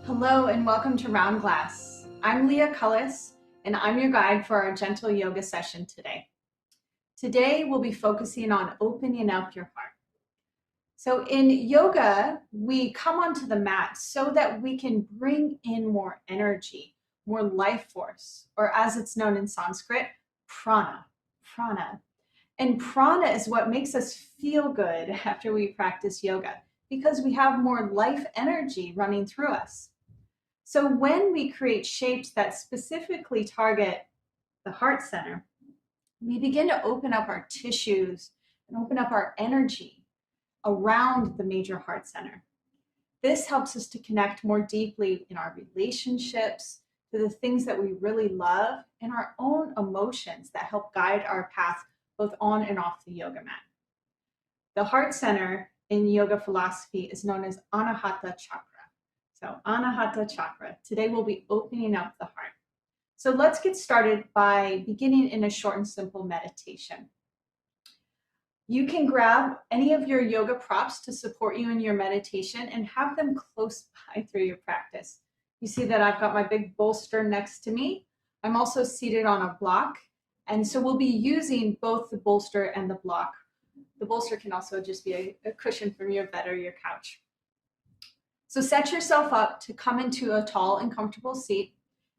Hello and welcome to Round Glass. I'm Leah Cullis and I'm your guide for our gentle yoga session today. Today we'll be focusing on opening up your heart. So in yoga, we come onto the mat so that we can bring in more energy, more life force, or as it's known in Sanskrit, prana. And prana is what makes us feel good after we practice yoga because we have more life energy running through us. So when we create shapes that specifically target the heart center, we begin to open up our tissues and open up our energy around the major heart center. This helps us to connect more deeply in our relationships, to the things that we really love, and our own emotions that help guide our path both on and off the yoga mat. The heart center in yoga philosophy is known as Anahata Chakra. So Anahata Chakra. Today we'll be opening up the heart. So let's get started by beginning in a short and simple meditation. You can grab any of your yoga props to support you in your meditation and have them close by through your practice. You see that I've got my big bolster next to me. I'm also seated on a block, and so we'll be using both the bolster and the block. The bolster can also just be a cushion from your bed or your couch. So set yourself up to come into a tall and comfortable seat.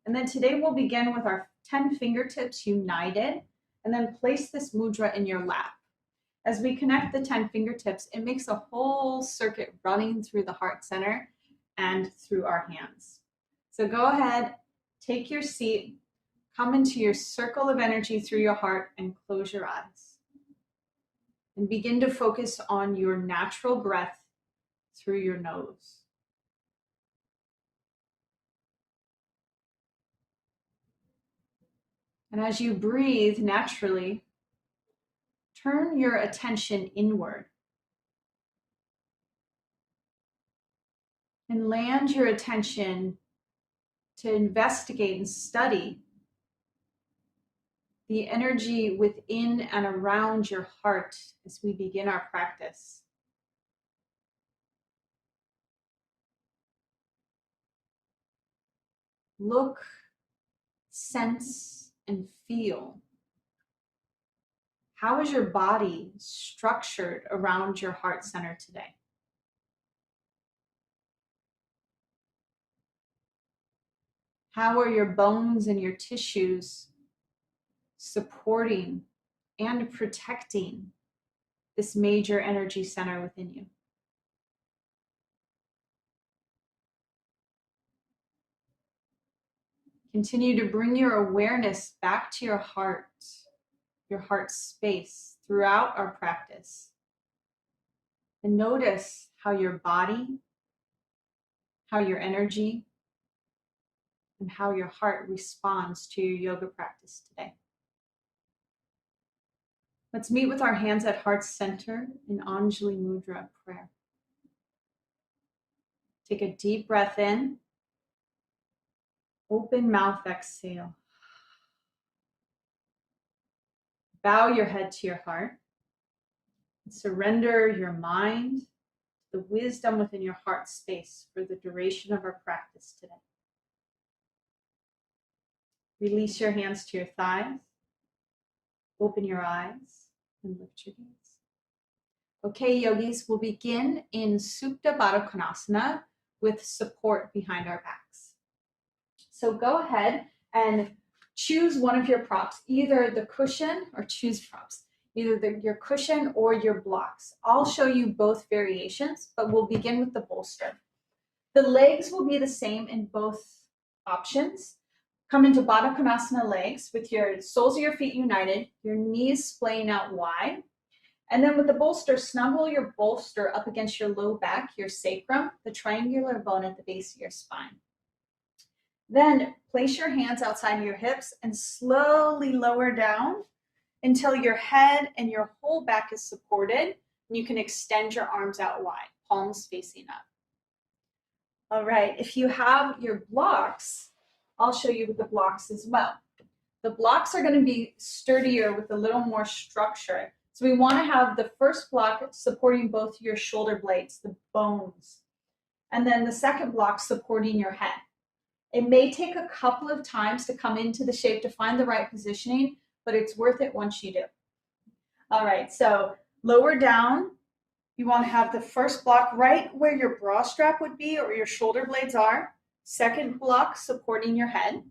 And then today we'll begin with our 10 fingertips united, and then place this mudra in your lap. As we connect the 10 fingertips, it makes a whole circuit running through the heart center and through our hands. So go ahead, take your seat, come into your circle of energy through your heart and close your eyes. And begin to focus on your natural breath through your nose. And as you breathe naturally, turn your attention inward and land your attention to investigate and study the energy within and around your heart as we begin our practice. Look, sense, and feel. How is your body structured around your heart center today? How are your bones and your tissues supporting and protecting this major energy center within you? Continue to bring your awareness back to your heart space throughout our practice. And notice how your body, how your energy, and how your heart responds to your yoga practice today. Let's meet with our hands at heart center in Anjali Mudra prayer. Take a deep breath in. Open mouth exhale. Bow your head to your heart. And surrender your mind to the wisdom within your heart space for the duration of our practice today. Release your hands to your thighs. Open your eyes and lift your gaze. Okay, yogis, we'll begin in Supta Baddha Konasana with support behind our backs. So go ahead and choose one of your props, either the cushion or choose props, either your cushion or your blocks. I'll show you both variations, but we'll begin with the bolster. The legs will be the same in both options. Come into Baddha Konasana legs with your soles of your feet united, your knees splaying out wide. And then with the bolster, snuggle your bolster up against your low back, your sacrum, the triangular bone at the base of your spine. Then place your hands outside of your hips and slowly lower down until your head and your whole back is supported. And you can extend your arms out wide, palms facing up. All right, if you have your blocks, I'll show you with the blocks as well. The blocks are going to be sturdier with a little more structure. So we want to have the first block supporting both your shoulder blades, the bones. And then the second block supporting your head. It may take a couple of times to come into the shape to find the right positioning, but it's worth it once you do. All right, so lower down, you want to have the first block right where your bra strap would be or your shoulder blades are. Second block supporting your head.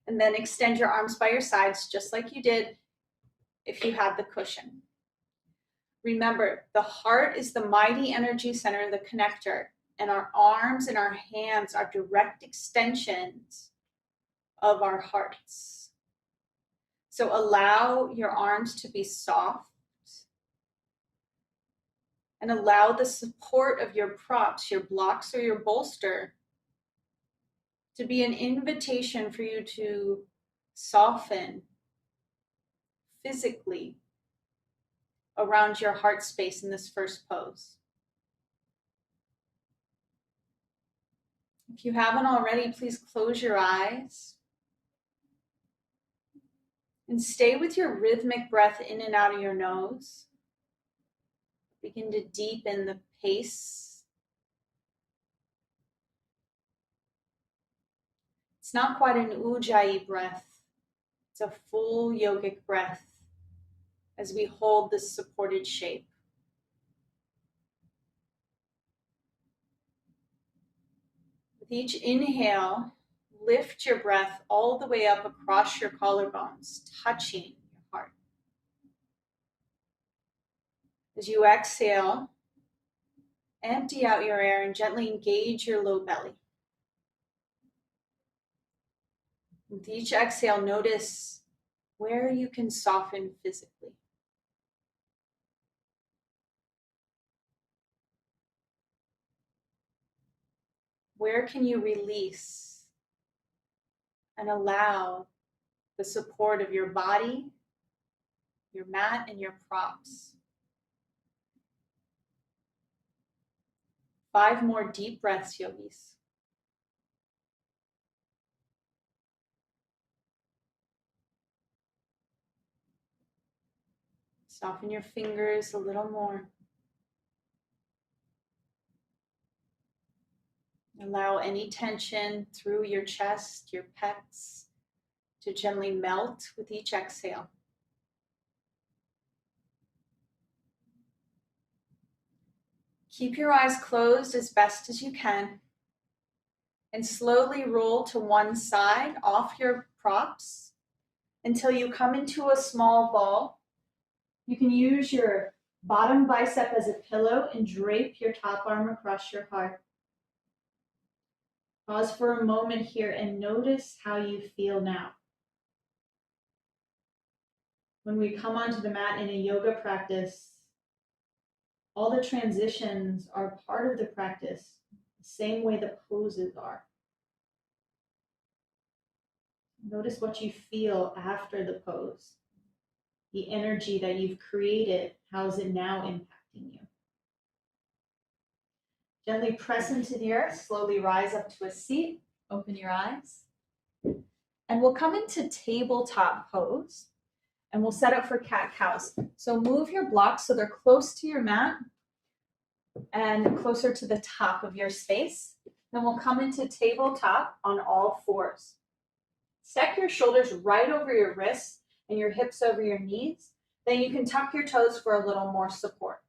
And then extend your arms by your sides just like you did if you had the cushion. Remember, the heart is the mighty energy center, the connector, and our arms and our hands are direct extensions of our hearts. So allow your arms to be soft and allow the support of your props, your blocks or your bolster, to be an invitation for you to soften physically around your heart space in this first pose. If you haven't already, please close your eyes and stay with your rhythmic breath in and out of your nose. Begin to deepen the pace. It's not quite an ujjayi breath. It's a full yogic breath as we hold this supported shape. With each inhale, lift your breath all the way up across your collarbones, touching your heart. As you exhale, empty out your air and gently engage your low belly. With each exhale, notice where you can soften physically. Where can you release and allow the support of your body, your mat, and your props? 5 more deep breaths, yogis. Soften your fingers a little more. Allow any tension through your chest, your pecs, to gently melt with each exhale. Keep your eyes closed as best as you can and slowly roll to one side off your props until you come into a small ball. You can use your bottom bicep as a pillow and drape your top arm across your heart. Pause for a moment here and notice how you feel now. When we come onto the mat in a yoga practice, all the transitions are part of the practice, the same way the poses are. Notice what you feel after the pose. The energy that you've created, how is it now impacting you? Gently press into the earth, slowly rise up to a seat, open your eyes. And we'll come into tabletop pose and we'll set up for cat-cows. So move your blocks so they're close to your mat and closer to the top of your space. Then we'll come into tabletop on all fours. Stack your shoulders right over your wrists and your hips over your knees. Then you can tuck your toes for a little more support.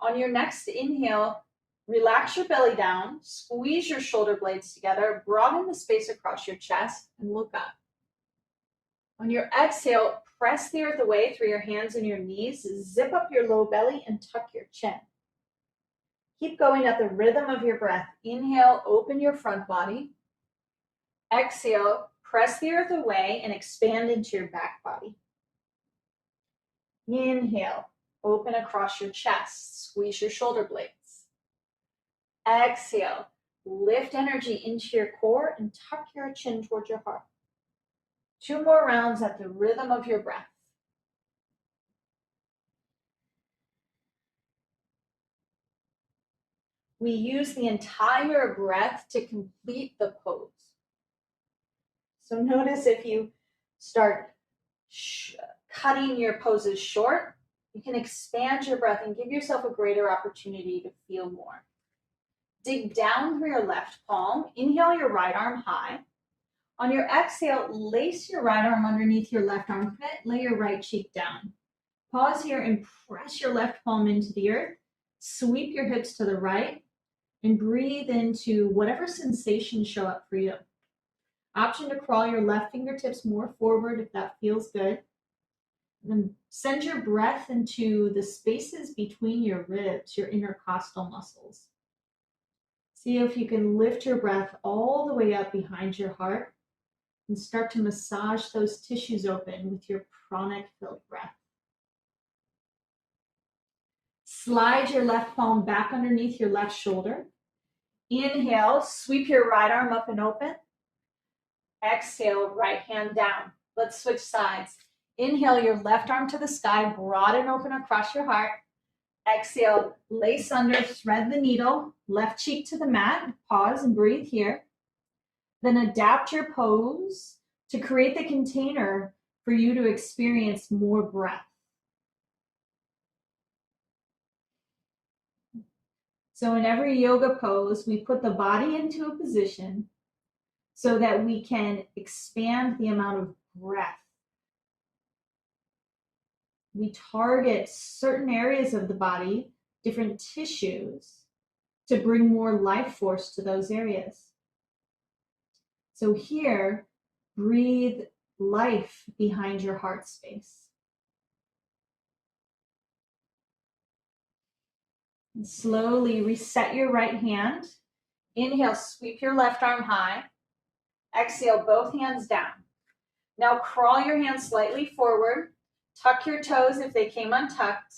On your next inhale, relax your belly down, squeeze your shoulder blades together, broaden the space across your chest, and look up. On your exhale, press the earth away through your hands and your knees, zip up your low belly, and tuck your chin. Keep going at the rhythm of your breath. Inhale, open your front body. Exhale, press the earth away and expand into your back body. Inhale, open across your chest, squeeze your shoulder blades. Exhale, lift energy into your core and tuck your chin towards your heart. 2 more rounds at the rhythm of your breath. We use the entire breath to complete the pose. So notice if you start cutting your poses short, you can expand your breath and give yourself a greater opportunity to feel more. Dig down through your left palm. Inhale your right arm high. On your exhale, lace your right arm underneath your left armpit. Lay your right cheek down. Pause here and press your left palm into the earth. Sweep your hips to the right and breathe into whatever sensations show up for you. Option to crawl your left fingertips more forward if that feels good. And then send your breath into the spaces between your ribs, your intercostal muscles. See if you can lift your breath all the way up behind your heart and start to massage those tissues open with your pranic-filled breath. Slide your left palm back underneath your left shoulder. Inhale, sweep your right arm up and open. Exhale, right hand down. Let's switch sides. Inhale your left arm to the sky, broad and open across your heart. Exhale, lace under, thread the needle, left cheek to the mat. Pause and breathe here. Then adapt your pose to create the container for you to experience more breath. So in every yoga pose, we put the body into a position so that we can expand the amount of breath. We target certain areas of the body, different tissues, to bring more life force to those areas. So here, breathe life behind your heart space. And slowly reset your right hand. Inhale, sweep your left arm high. Exhale, both hands down. Now crawl your hands slightly forward. Tuck your toes if they came untucked.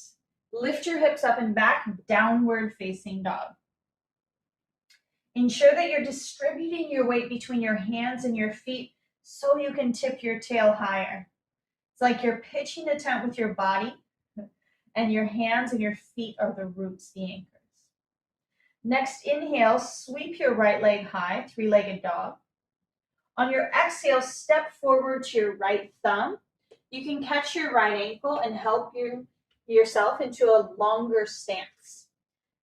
Lift your hips up and back, downward facing dog. Ensure that you're distributing your weight between your hands and your feet so you can tip your tail higher. It's like you're pitching a tent with your body, and your hands and your feet are the roots, the anchors. Next, inhale, sweep your right leg high, three-legged dog. On your exhale, step forward to your right thumb. You can catch your right ankle and help yourself into a longer stance.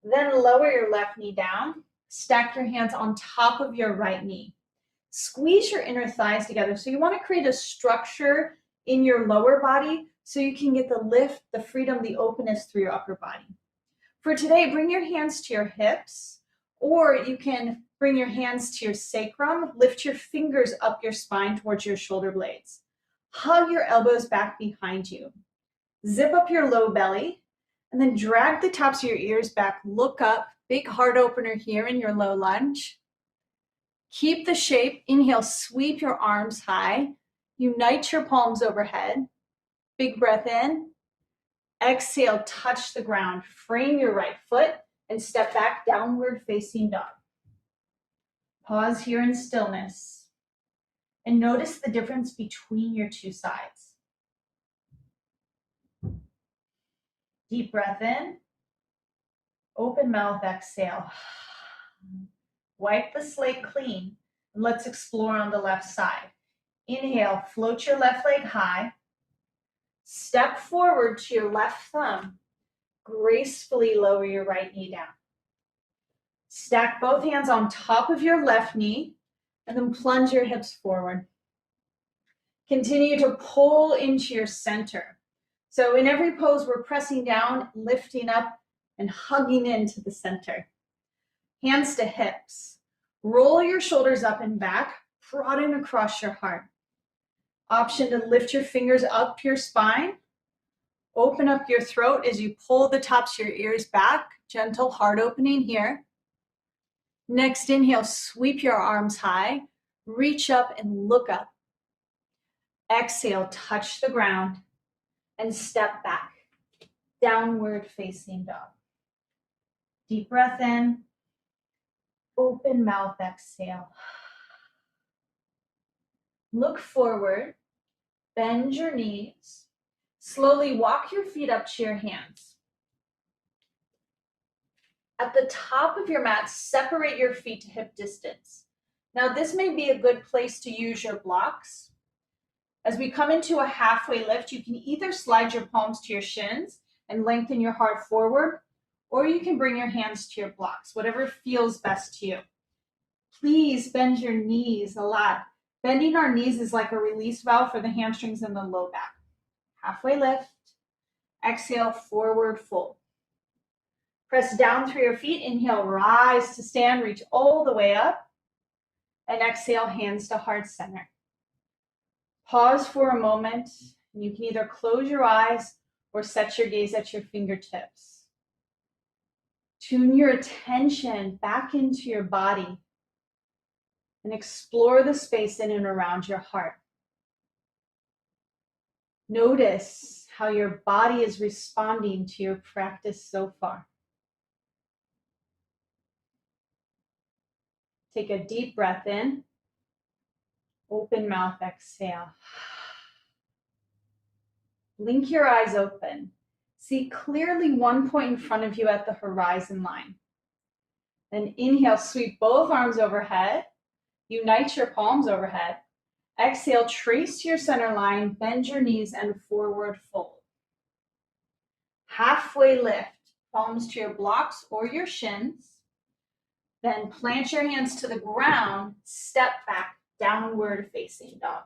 Then lower your left knee down. Stack your hands on top of your right knee. Squeeze your inner thighs together. So you want to create a structure in your lower body so you can get the lift, the freedom, the openness through your upper body. For today, bring your hands to your hips, or you can bring your hands to your sacrum. Lift your fingers up your spine towards your shoulder blades. Hug your elbows back behind you. Zip up your low belly, and then drag the tops of your ears back. Look up, big heart opener here in your low lunge. Keep the shape. Inhale, sweep your arms high. Unite your palms overhead. Big breath in. Exhale, touch the ground. Frame your right foot and step back, downward facing dog. Pause here in stillness and notice the difference between your two sides. Deep breath in. Open mouth, exhale. Wipe the slate clean and let's explore on the left side. Inhale, float your left leg high. Step forward to your left thumb. Gracefully lower your right knee down. Stack both hands on top of your left knee and then plunge your hips forward. Continue to pull into your center. So in every pose, we're pressing down, lifting up, and hugging into the center. Hands to hips. Roll your shoulders up and back, broaden across your heart. Option to lift your fingers up your spine. Open up your throat as you pull the tops of your ears back. Gentle heart opening here. Next, inhale, sweep your arms high. Reach up and look up. Exhale, touch the ground and step back. Downward facing dog. Deep breath in. Open mouth, exhale. Look forward. Bend your knees. Slowly walk your feet up to your hands. At the top of your mat, separate your feet to hip distance. Now, this may be a good place to use your blocks. As we come into a halfway lift, you can either slide your palms to your shins and lengthen your heart forward, or you can bring your hands to your blocks, whatever feels best to you. Please bend your knees a lot. Bending our knees is like a release valve for the hamstrings and the low back. Halfway lift. Exhale, forward fold. Press down through your feet. Inhale, rise to stand, reach all the way up. And exhale, hands to heart center. Pause for a moment. You can either close your eyes or set your gaze at your fingertips. Tune your attention back into your body and explore the space in and around your heart. Notice how your body is responding to your practice so far. Take a deep breath in. Open mouth, exhale. Blink your eyes open. See clearly one point in front of you at the horizon line. Then inhale, sweep both arms overhead. Unite your palms overhead. Exhale, trace to your center line, bend your knees and forward fold. Halfway lift, palms to your blocks or your shins. Then plant your hands to the ground, step back, downward facing dog.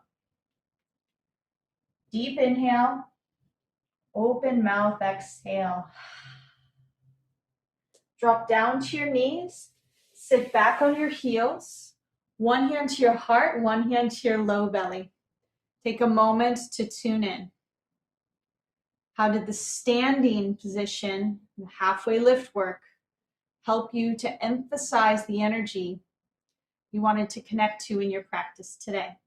Deep inhale, open mouth, exhale. Drop down to your knees, sit back on your heels, one hand to your heart, one hand to your low belly. Take a moment to tune in. How did the standing position, the halfway lift work, help you to emphasize the energy you wanted to connect to in your practice today?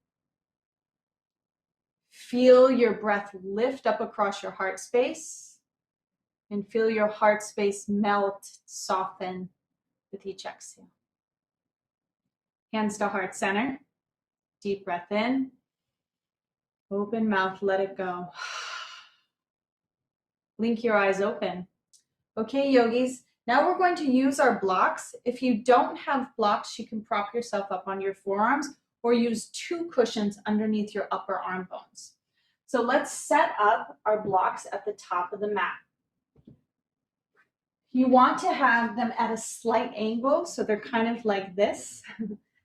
Feel your breath lift up across your heart space and feel your heart space melt, soften with each exhale. Hands to heart center. Deep breath in. Open mouth, let it go. Blink your eyes open. Okay, yogis, now we're going to use our blocks. If you don't have blocks, you can prop yourself up on your forearms or use 2 cushions underneath your upper arm bones. So let's set up our blocks at the top of the mat. You want to have them at a slight angle, so they're kind of like this,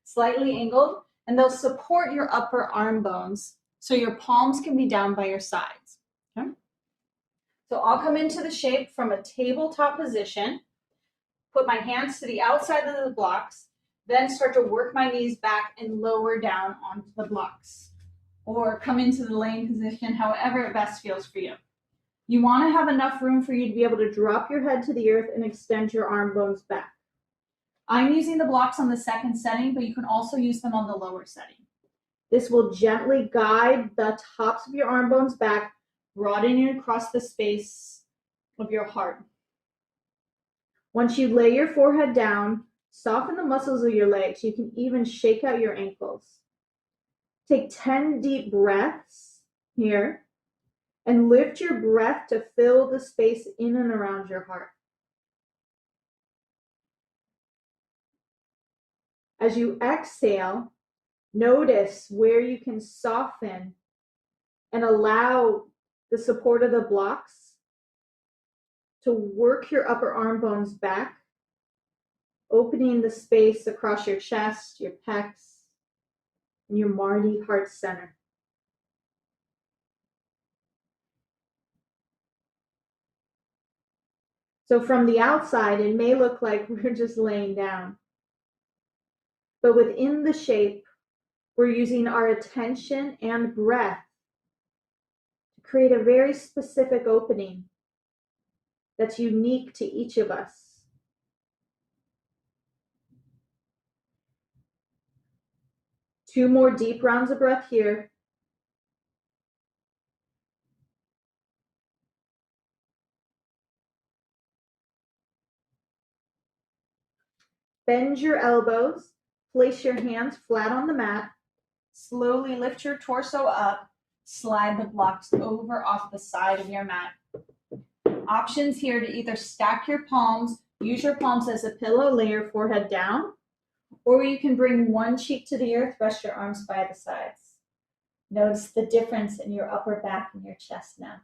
slightly angled, and they'll support your upper arm bones so your palms can be down by your sides. Okay? So I'll come into the shape from a tabletop position, put my hands to the outside of the blocks, then start to work my knees back and lower down onto the blocks, or come into the laying position, however it best feels for you. You want to have enough room for you to be able to drop your head to the earth and extend your arm bones back. I'm using the blocks on the second setting, but you can also use them on the lower setting. This will gently guide the tops of your arm bones back, broadening across the space of your heart. Once you lay your forehead down, soften the muscles of your legs. You can even shake out your ankles. Take 10 deep breaths here. And lift your breath to fill the space in and around your heart. As you exhale, notice where you can soften and allow the support of the blocks to work your upper arm bones back, opening the space across your chest, your pecs, and your Mardi heart center. So from the outside, it may look like we're just laying down. But within the shape, we're using our attention and breath to create a very specific opening that's unique to each of us. Two more deep rounds of breath here. Bend your elbows, place your hands flat on the mat, slowly lift your torso up, slide the blocks over off the side of your mat. Options here to either stack your palms, use your palms as a pillow, lay your forehead down, or you can bring one cheek to the earth, rest your arms by the sides. Notice the difference in your upper back and your chest now.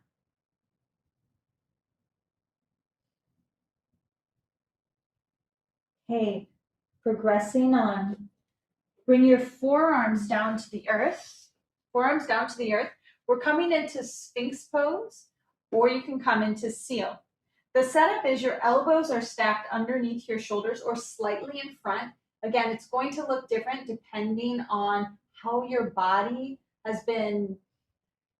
Okay, progressing on. Bring your forearms down to the earth. Forearms down to the earth. We're coming into Sphinx pose, or you can come into seal. The setup is your elbows are stacked underneath your shoulders or slightly in front. Again, it's going to look different depending on how your body has been,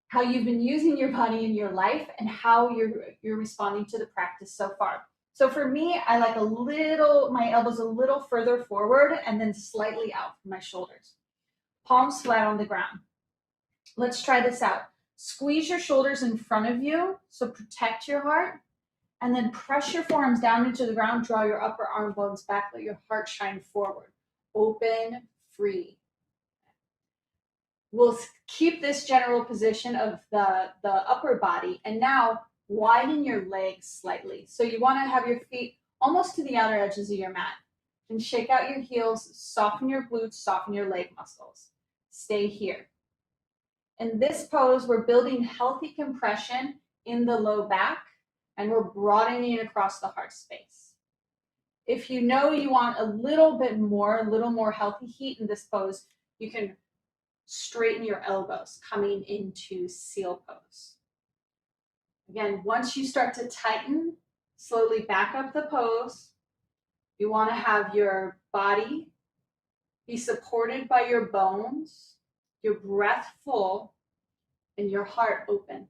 how you've been using your body in your life and how you're responding to the practice so far. So for me, I like my elbows a little further forward and then slightly out from my shoulders. Palms flat on the ground. Let's try this out. Squeeze your shoulders in front of you, so protect your heart, and then press your forearms down into the ground, draw your upper arm bones back, let your heart shine forward. Open, free. We'll keep this general position of the upper body, and now widen your legs slightly. So you want to have your feet almost to the outer edges of your mat. And shake out your heels, soften your glutes, soften your leg muscles. Stay here. In this pose, we're building healthy compression in the low back, and we're broadening across the heart space. If you know you want a little more healthy heat in this pose, you can straighten your elbows coming into seal pose. Again, once you start to tighten, slowly back up the pose. You want to have your body be supported by your bones, your breath full, and your heart open.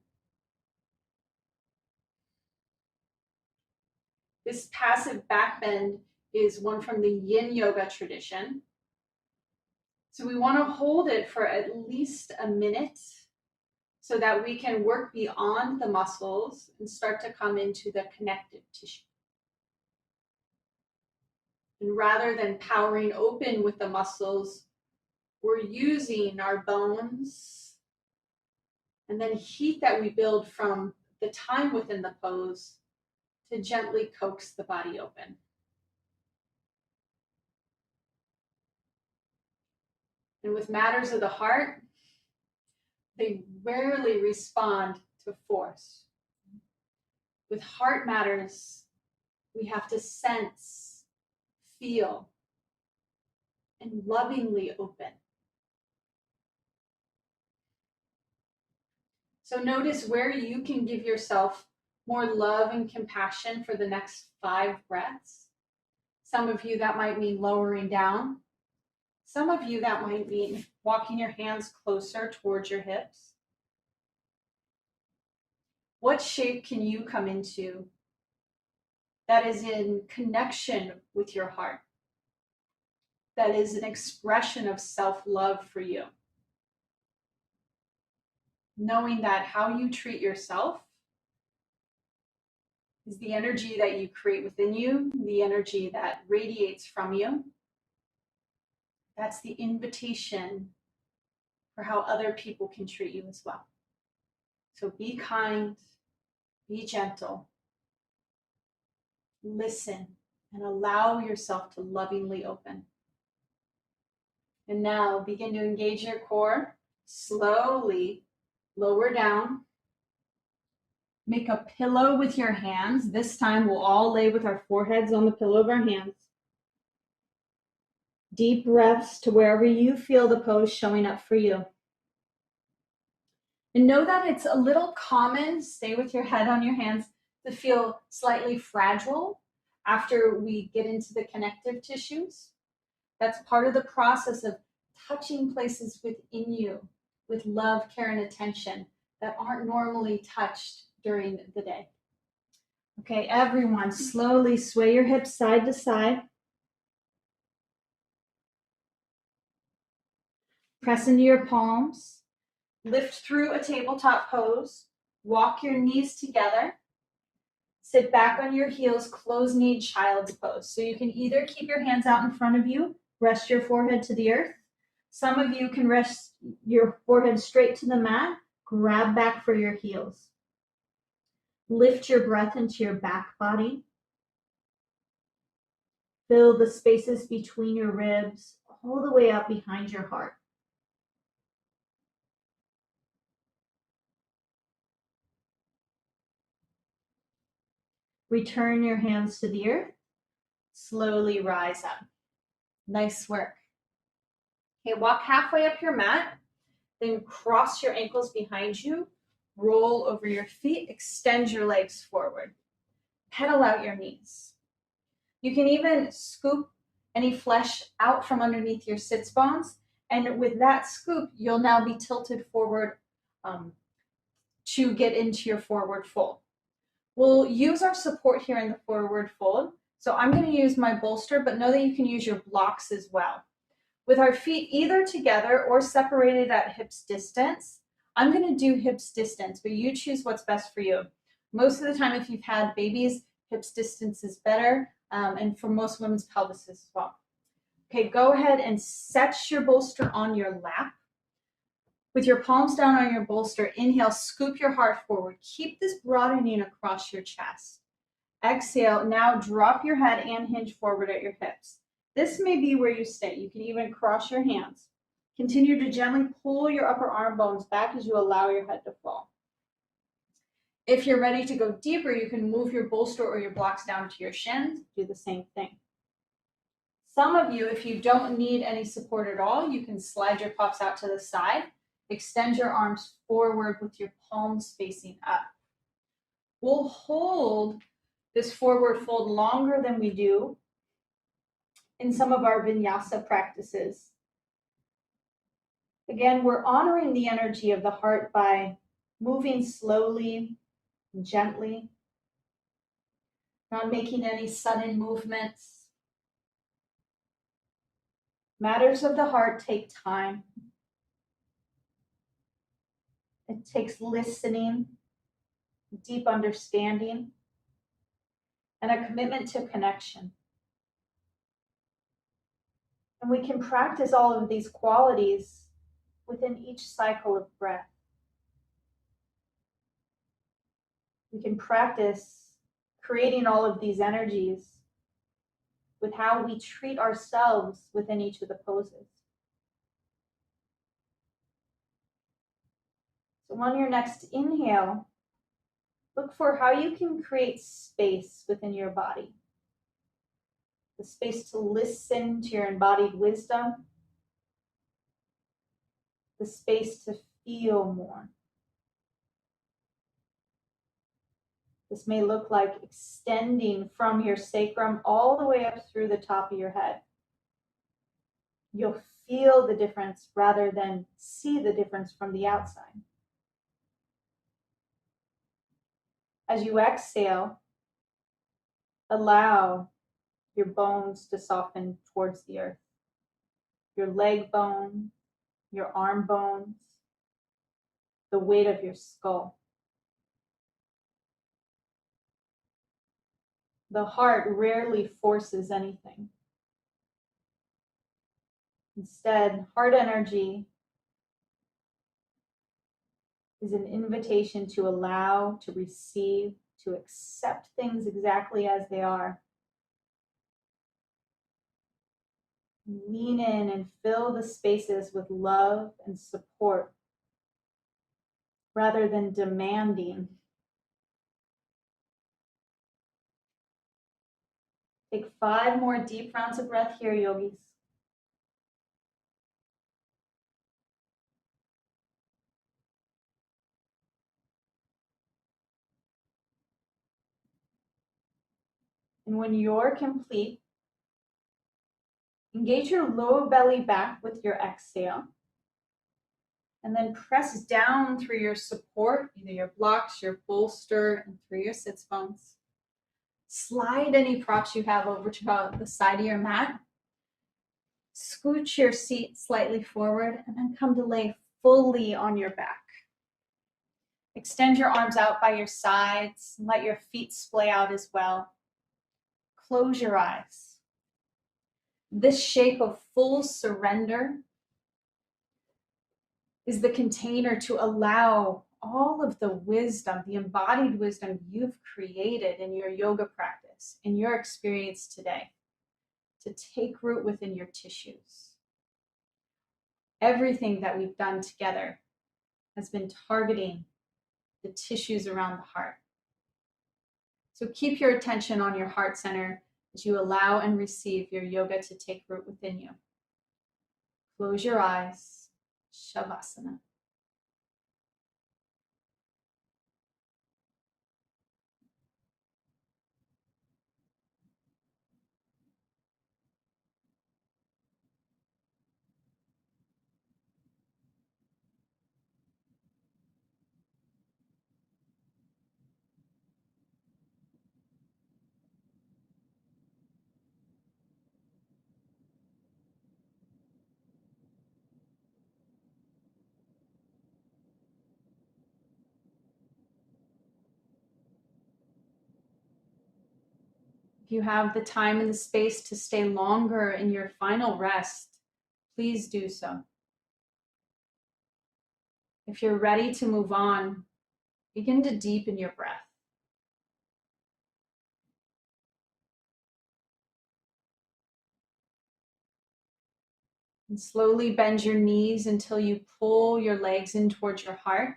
This passive back bend is one from the Yin Yoga tradition. So we want to hold it for at least a minute so that we can work beyond the muscles and start to come into the connective tissue. And rather than powering open with the muscles, we're using our bones and then heat that we build from the time within the pose to gently coax the body open. And with matters of the heart, they rarely respond to force. With heart matters, we have to sense, feel, and lovingly open. So notice where you can give yourself more love and compassion for the next 5 breaths. Some of you, that might mean lowering down. Some of you, that might mean walking your hands closer towards your hips. What shape can you come into that is in connection with your heart? That is an expression of self-love for you. Knowing that how you treat yourself is the energy that you create within you, the energy that radiates from you. That's the invitation for how other people can treat you as well. So be kind, be gentle, listen, and allow yourself to lovingly open. And now begin to engage your core. Slowly lower down. Make a pillow with your hands. This time we'll all lay with our foreheads on the pillow of our hands. Deep breaths to wherever you feel the pose showing up for you. And know that it's a little common, stay with your head on your hands, to feel slightly fragile after we get into the connective tissues. That's part of the process of touching places within you with love, care, and attention that aren't normally touched during the day. Okay, everyone, slowly sway your hips side to side. Press into your palms. Lift through a tabletop pose. Walk your knees together. Sit back on your heels, closed-kneed child's pose. So you can either keep your hands out in front of you, rest your forehead to the earth. Some of you can rest your forehead straight to the mat, grab back for your heels. Lift your breath into your back body. Fill the spaces between your ribs, all the way up behind your heart. Return your hands to the earth. Slowly rise up. Nice work. Okay, walk halfway up your mat, then cross your ankles behind you, roll over your feet, extend your legs forward. Pedal out your knees. You can even scoop any flesh out from underneath your sits bones, and with that scoop, you'll now be tilted forward to get into your forward fold. We'll use our support here in the forward fold. So I'm going to use my bolster, but know that you can use your blocks as well. With our feet either together or separated at hips distance, I'm going to do hips distance, but you choose what's best for you. Most of the time, if you've had babies, hips distance is better, and for most women's pelvises as well. Okay, go ahead and set your bolster on your lap. With your palms down on your bolster, inhale, scoop your heart forward. Keep this broadening across your chest. Exhale, now drop your head and hinge forward at your hips. This may be where you stay. You can even cross your hands. Continue to gently pull your upper arm bones back as you allow your head to fall. If you're ready to go deeper, you can move your bolster or your blocks down to your shins. Do the same thing. Some of you, if you don't need any support at all, you can slide your pups out to the side. Extend your arms forward with your palms facing up. We'll hold this forward fold longer than we do in some of our vinyasa practices. Again, we're honoring the energy of the heart by moving slowly and gently, not making any sudden movements. Matters of the heart take time. It takes listening, deep understanding, and a commitment to connection. And we can practice all of these qualities within each cycle of breath. We can practice creating all of these energies with how we treat ourselves within each of the poses. So on your next inhale, look for how you can create space within your body. The space to listen to your embodied wisdom, the space to feel more. This may look like extending from your sacrum all the way up through the top of your head. You'll feel the difference rather than see the difference from the outside. As you exhale, allow your bones to soften towards the earth. Your leg bone, your arm bones, the weight of your skull. The heart rarely forces anything. Instead, heart energy is an invitation to allow, to receive, to accept things exactly as they are. Lean in and fill the spaces with love and support rather than demanding. Take 5 more deep rounds of breath here, yogis. And when you're complete, engage your low belly back with your exhale. And then press down through your support, either your blocks, your bolster, and through your sits bones. Slide any props you have over to the side of your mat. Scooch your seat slightly forward and then come to lay fully on your back. Extend your arms out by your sides. Let your feet splay out as well. Close your eyes. This shape of full surrender is the container to allow all of the wisdom, the embodied wisdom you've created in your yoga practice, in your experience today, to take root within your tissues. Everything that we've done together has been targeting the tissues around the heart. So keep your attention on your heart center. as you allow and receive your yoga to take root within you. Close your eyes. Shavasana. If you have the time and the space to stay longer in your final rest, please do so. If you're ready to move on, begin to deepen your breath. And slowly bend your knees until you pull your legs in towards your heart.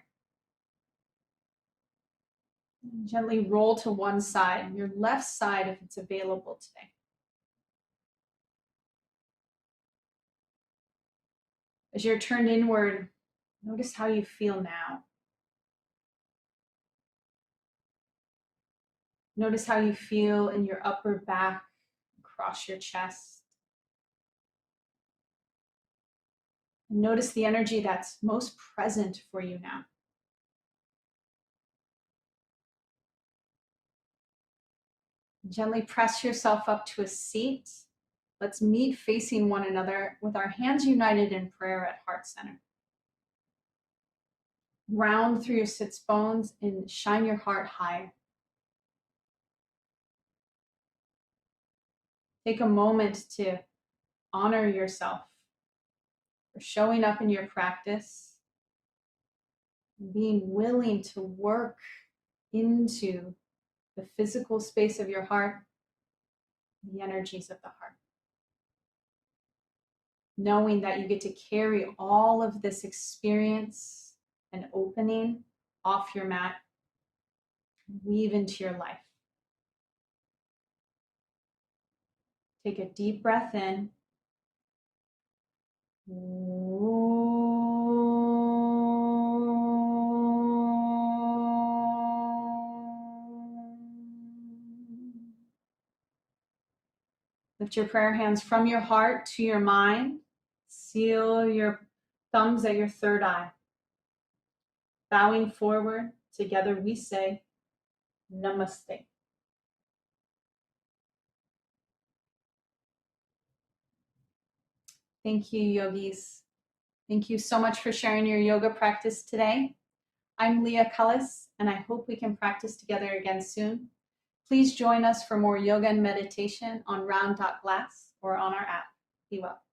And gently roll to one side, your left side if it's available today. As you're turned inward, notice how you feel now. Notice how you feel in your upper back, across your chest. And notice the energy that's most present for you now. Gently press yourself up to a seat. Let's meet facing one another with our hands united in prayer at Heart Center. Round through your sits bones and shine your heart higher. Take a moment to honor yourself for showing up in your practice, and being willing to work into the physical space of your heart, the energies of the heart. Knowing that you get to carry all of this experience and opening off your mat, weave into your life. Take a deep breath in. Lift your prayer hands from your heart to your mind. Seal your thumbs at your third eye. Bowing forward, together we say, Namaste. Thank you, yogis. Thank you so much for sharing your yoga practice today. I'm Leah Cullis, and I hope we can practice together again soon. Please join us for more yoga and meditation on round.glass or on our app. Be well.